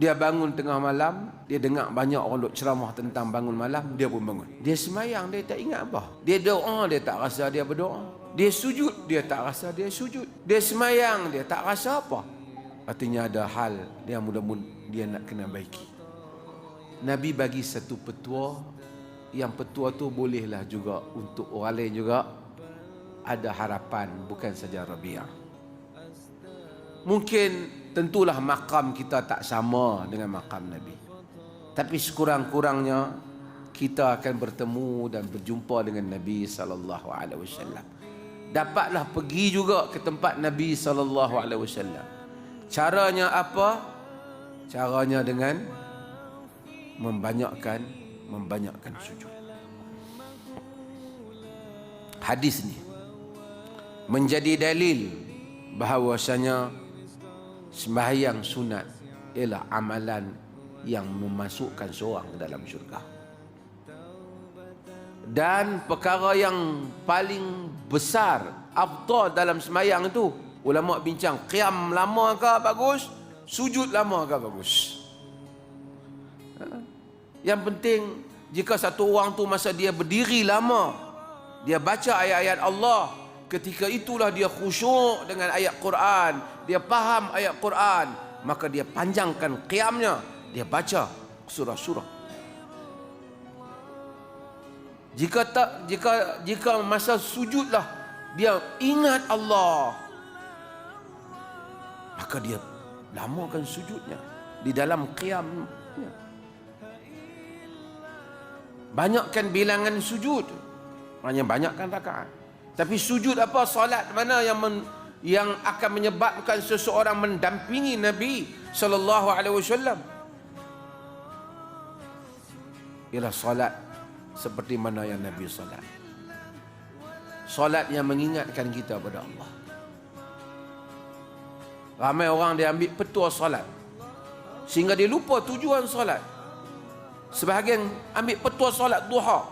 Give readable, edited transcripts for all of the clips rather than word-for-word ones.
Dia bangun tengah malam, dia dengar banyak orang duk ceramah tentang bangun malam, dia pun bangun. Dia semayang, dia tak ingat apa. Dia doa, dia tak rasa dia berdoa. Dia sujud, dia tak rasa dia sujud. Dia semayang, dia tak rasa apa. Artinya ada hal yang mudah-mudahan dia nak kena baiki. Nabi bagi satu petua, yang petua tu bolehlah juga untuk orang lain juga ada harapan, bukan saja Rabi'ah. Mungkin tentulah makam kita tak sama dengan makam Nabi, tapi sekurang-kurangnya kita akan bertemu dan berjumpa dengan Nabi sallallahu alaihi wasallam. Dapatlah pergi juga ke tempat Nabi sallallahu alaihi wasallam. Caranya apa? Caranya dengan membanyakkan sujud. Hadis ni menjadi dalil bahawasanya sembahyang sunat ialah amalan yang memasukkan seorang ke dalam syurga. Dan perkara yang paling besar, afdal dalam sembahyang itu, ulama bincang, qiyam lama ke bagus, sujud lama ke bagus. Yang penting, jika satu orang tu masa dia berdiri lama, dia baca ayat-ayat Allah, ketika itulah dia khusyuk dengan ayat Quran, dia faham ayat Quran, maka dia panjangkan qiyamnya, dia baca surah-surah. Jika masa sujudlah dia ingat Allah, maka dia lamakan sujudnya di dalam qiyamnya. Banyakkan bilangan sujud, hanya banyakkan rakaat. Tapi sujud apa? Salat mana yang akan menyebabkan seseorang mendampingi Nabi sallallahu alaihi wasallam? Ialah salat seperti mana yang Nabi salat. Salat yang mengingatkan kita pada Allah. Ramai orang dia ambil petua salat sehingga dia lupa tujuan salat. Sebahagian ambil petua salat duha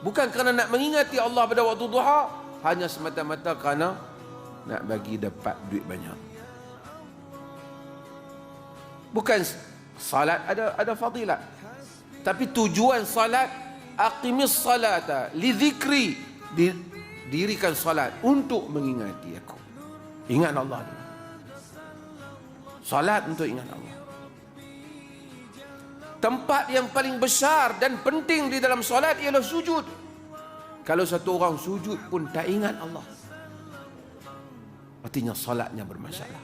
bukan kerana nak mengingati Allah pada waktu duha, hanya semata-mata kerana nak bagi dapat duit banyak. Bukan salat ada fadilat, tapi tujuan salat, aqimis salata li dzikri, dirikan salat untuk mengingati aku. Ingat Allah dulu. Salat untuk ingat Allah. Tempat yang paling besar dan penting di dalam salat ialah sujud. Kalau satu orang sujud pun tak ingat Allah, artinya salatnya bermasalah.